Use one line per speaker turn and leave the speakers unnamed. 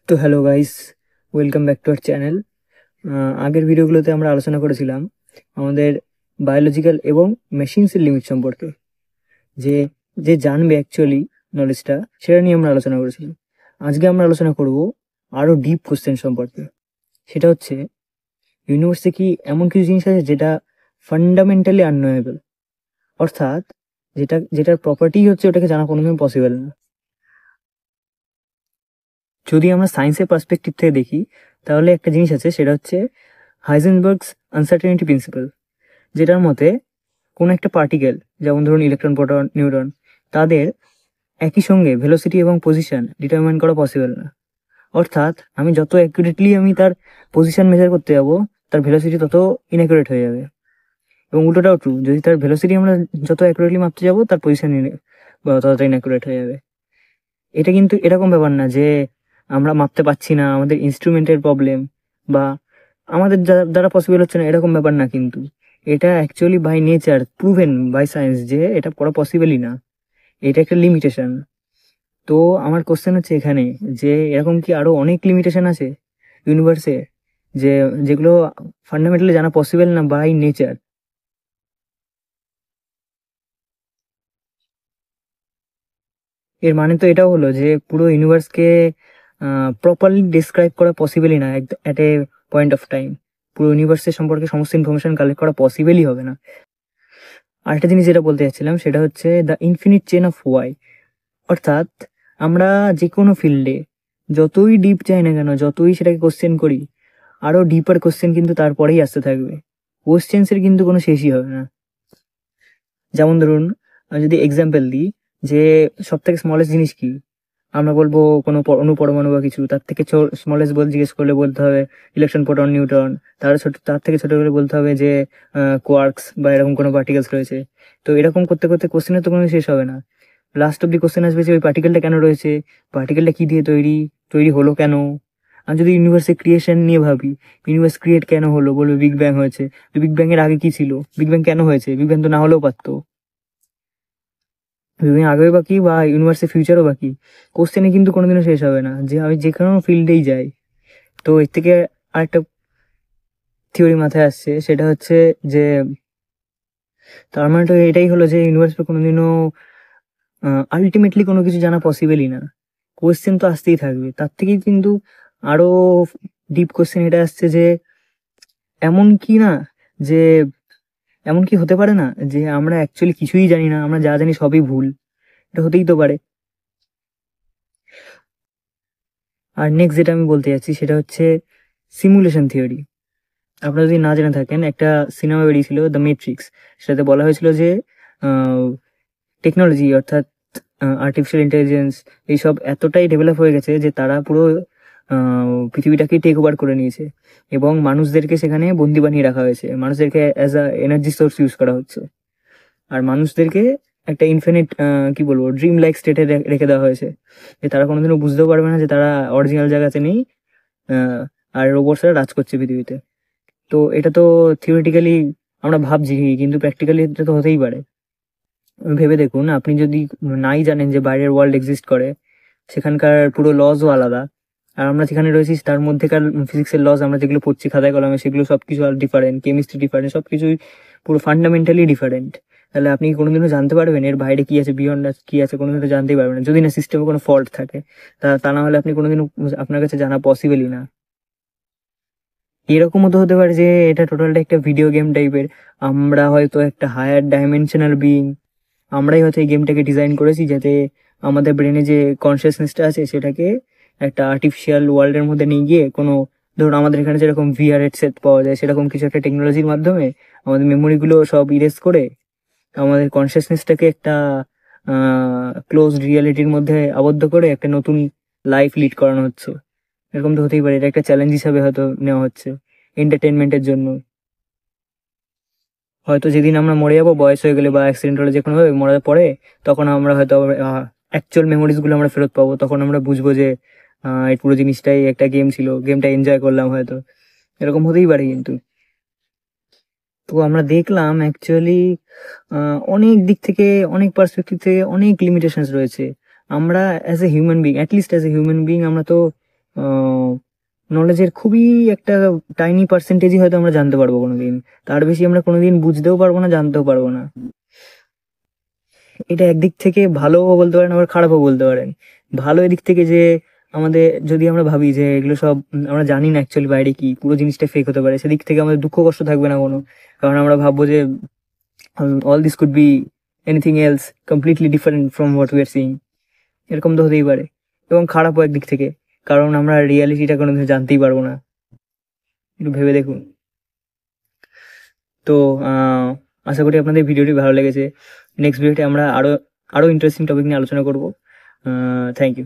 তো hello guys, welcome back to our channel. আগের ভিডিওগুলোতে আমরা আলোচনা করেছিলাম আমাদের বায়োলজিক্যাল এবং মেশিনসের লিমিট সম্পর্কে। যে যে জানবে অ্যাকচুয়ালি নলেজটা, সেটা নিয়ে আমরা আলোচনা করেছিলাম। আজকে আমরা আলোচনা করব আরও ডিপ কোশ্চেন সম্পর্কে। সেটা হচ্ছে, ইউনিভার্সে কি এমন কিছু জিনিস আছে যেটা ফান্ডামেন্টালি আননোয়েবল, অর্থাৎ যেটার প্রপার্টি হচ্ছে ওটাকে জানা কোনোদিন পসিবল না। যদি আমরা সায়েন্সের পার্সপেক্টিভ থেকে দেখি, তাহলে একটা জিনিস আছে, সেটা হচ্ছে হাইজেনবার্গস আনসার্টেনিটি প্রিন্সিপাল, যেটার মতে কোনো একটা পার্টিকেল, যেমন ধরুন ইলেকট্রন, প্রোটন, নিউট্রন, তাদের একই সঙ্গে ভেলোসিটি এবং পজিশন ডিটারমাইন করা পসিবল না। অর্থাৎ আমি যত অ্যাকুরেটলি আমি তার পজিশন মেজার করতে যাবো, তার ভেলোসিটি তত ইনঅ্যাকুরেট হয়ে যাবে। এবং উল্টোটাও ট্রু, যদি তার ভেলোসিটি আমরা যত অ্যাকুরেটলি মাপতে যাবো, তার পজিশন ততটা ইনঅ্যাকুরেট হয়ে যাবে। এটা কিন্তু এরকম ব্যাপার না যে আমরা মাপতে পারছি না, আমাদের ইনস্ট্রুমেন্টের প্রবলেম, বা আমাদের দ্বারা পসিবল হচ্ছে না, এরকম ব্যাপার না। কিন্তু এটা actually by nature proven by science যে এটা করা পসিবলই না। এটা একটা লিমিটেশন। তো আমার কোশ্চেন হচ্ছে এখানে, যে এরকম কি আরো অনেক লিমিটেশন আছে ইউনিভার্সে, যেগুলো ফান্ডামেন্টালি জানা পসিবল না বাই নেচার? এর মানে তো এটাও হলো যে পুরো ইউনিভার্সকে প্রপারলি ডিসক্রাইব করা পসিবলই না at a point of time. পুরো ইউনিভার্সের সম্পর্কে সমস্ত ইনফরমেশন কালেক্ট করা পসিবলই হবে না। আরেকটা জিনিস যেটা বলতে চাচ্ছিলাম, সেটা হচ্ছে the infinite chain of why. অর্থাৎ আমরা যে কোনো ফিল্ডে যতই ডিপ চাই না কেন, যতই সেটাকে কোশ্চেন করি, আরো ডিপার কোশ্চেন কিন্তু তারপরেই আসতে থাকবে। কোশ্চেন্সের কিন্তু কোনো শেষই হবে না। যেমন ধরুন, আমি যদি এক্সাম্পল দিই, যে সব থেকে স্মলেস্ট জিনিস কি, আমরা বলবো কোনো অনুপরমাণু বা কিছু। তার থেকে স্মলেস্ট জিজ্ঞেস করলে বলতে হবে ইলেকট্রন, প্রোটন, নিউট্রন। তার থেকে ছোট হলে বলতে হবে যে কোয়ার্কস বা এরকম কোনো পার্টিকেলস রয়েছে। তো এরকম করতে করতে কোশ্চেনের তো কোনো শেষ হবে না। লাস্ট অব্দি কোশ্চেন আসবে যে ওই পার্টিকেলটা কেন রয়েছে, পার্টিকেলটা কি দিয়ে তৈরি, তৈরি হলো কেন। আমি যদি ইউনিভার্সের ক্রিয়েশন নিয়ে ভাবি, ইউনিভার্স ক্রিয়েট কেন হলো, বলবে বিগ ব্যাং হয়েছে। তো বিগ ব্যাং এর আগে কি ছিল, বিগ ব্যাং কেন হয়েছে, বিগ ব্যাং তো না হলেও পারতো। বিগ ব্যাং আগেও বাকি বা ইউনিভার্সের ফিউচারও বাকি। কোশ্চেনে কিন্তু কোনোদিনও শেষ হবে না, যে আমি যে কোনো ফিল্ডেই যাই। তো এর থেকে আরেকটা থিওরি মাথায় আসছে, সেটা হচ্ছে যে তার মানে তো এটাই হলো যে ইউনিভার্সে কোনোদিনও আলটিমেটলি কোনো কিছু জানা পসিবলই না। কোয়েশ্চেন তো আসতেই থাকবে। তার থেকেই কিন্তু আরো ডিপ কোয়েশ্চেন এটা আসছে যে এমন কি না, যে এমন কি হতে পারে না যে আমরা অ্যাকচুয়ালি কিছুই জানি না, আমরা যা জানি সবই ভুল? এটা হতেই তো পারে। আর নেক্সট যেটা আমি বলতে যাচ্ছি, সেটা হচ্ছে সিমুলেশন থিওরি। আপনারা যদি না জেনে থাকেন, একটা সিনেমা বেরিয়েছিল দ্য মেট্রিক্স। সেটাতে বলা হয়েছিল যে টেকনোলজি, অর্থাৎ আর্টিফিশিয়াল ইন্টেলিজেন্স, এইসব এতটাই ডেভেলপ হয়ে গেছে যে তারা পুরো পৃথিবীটাকে টেক ওভার করে নিয়েছে, এবং মানুষদেরকে সেখানে বন্দি বানিয়ে রাখা হয়েছে। মানুষদেরকে as a energy source use করা হচ্ছে। আর মানুষদেরকে একটা ইনফিনিট, কি বলবো, ড্রিম লাইক স্টেটে রেখে দেওয়া হয়েছে, যে তারা কোনোদিনও বুঝতেও পারবে না যে তারা অরিজিনাল জায়গাতে নেই, আর রোবটসরা রাজ করছে পৃথিবীতে। তো এটা তো থিওরিটিক্যালি আমরা ভাবছি, কিন্তু প্র্যাকটিক্যালি এটা তো হতেই পারে। ভেবে দেখুন, আপনি যদি নাই জানেন যে বাইরের ওয়ার্ল্ড এক্সিস্ট করে, সেখানকার পুরো লজও আলাদা, আর আমরা যেখানে রয়েছি তার মধ্যেকার ফিজিক্সের লজ আমরা যেগুলো পড়ছি খাতায় কলমে, সেগুলো সবকিছু আর ডিফারেন্ট, কেমিস্ট্রি ডিফারেন্ট, সবকিছুই পুরো ফান্ডামেন্টালি ডিফারেন্ট। তাহলে আপনি কোনোদিনও জানতে পারবেন এর বাইরে কি আছে, বিয়ন্ড কি আছে? কোনোদিনও জানতেই পারবেন না, যদি না সিস্টেমে কোনো ফল্ট থাকে। তা না হলে আপনি কোনোদিনও, আপনার কাছে জানা পসিবলই না। এরকমও তো হতে পারে যে এটা টোটালটা একটা ভিডিও গেম টাইপের। আমরা হয়তো একটা হায়ার ডাইমেনশনাল বিইং, আমরাই হয়তো এই গেমটাকে ডিজাইন করেছি যাতে আমাদের ব্রেনে যে কনসিয়াসনেসটা আছে সেটাকে একটা আর্টিফিশিয়াল ওয়ার্ল্ডের মধ্যে নিয়ে গিয়ে, কোনো, ধরুন আমাদের এখানে যেরকম ভিআর হেডসেট পাওয়া যায়, সেরকম কিছু একটা টেকনোলজির মাধ্যমে আমাদের মেমোরিগুলো সব ইরেজ করে আমাদের কনসিয়াসনেসটাকে একটা ক্লোজ রিয়ালিটির মধ্যে আবদ্ধ করে একটা নতুন লাইফ লিড করানো হচ্ছে। এরকম তো হতেই পারে, এটা একটা চ্যালেঞ্জ হিসাবে হয়তো নেওয়া হচ্ছে এন্টারটেনমেন্টের জন্য। হয়তো যেদিন আমরা মরে যাবো, বয়স হয়ে গেলে বা অ্যাক্সিডেন্ট হলে যে কোনো ভাবে মরার পরে, তখন আমরা হয়তো অ্যাকচুয়াল মেমোরিজ গুলো আমরা ফেরত পাবো। তখন আমরা বুঝবো যে এই পুরো জিনিসটাই একটা গেম ছিল, গেমটা এনজয় করলাম হয়তো। এরকম হতেই পারে কিন্তু। তো আমরা দেখলাম অ্যাকচুয়ালি অনেক দিক থেকে, অনেক পার্সপেক্টিভ থেকে অনেক লিমিটেশনস রয়েছে। আমরা as a human being, at least as a human being, আমরা তো নলেজের খুবই একটা টাইনি পার্সেন্টেজই হয়তো আমরা জানতে পারবো কোনোদিন, তার বেশি আমরা কোনোদিন বুঝতেও পারবো না, জানতেও পারবো না। এটা একদিক থেকে ভালোও বলতে পারেন, আবার খারাপও বলতে পারেন। ভালো এদিক থেকে যে আমাদের, যদি আমরা ভাবি যে এগুলো সব আমরা জানি না অ্যাকচুয়ালি বাইরে কি, পুরো জিনিসটা ফেক হতে পারে, সেদিক থেকে আমাদের দুঃখ কষ্ট থাকবে না কোনো, কারণ আমরা ভাববো যে all this could be anything else completely different from what we are seeing. এরকম তো হতেই পারে। এবং খারাপও একদিক থেকে, কারণ আমরা রিয়ালিটিটা কোনোদিন জানতেই পারবো না। একটু ভেবে দেখুন। তো আশা করি আপনাদের ভিডিওটি ভালো লেগেছে। নেক্সট ভিডিওতে আমরা আরো ইন্টারেস্টিং টপিক নিয়ে আলোচনা করবো। Thank you.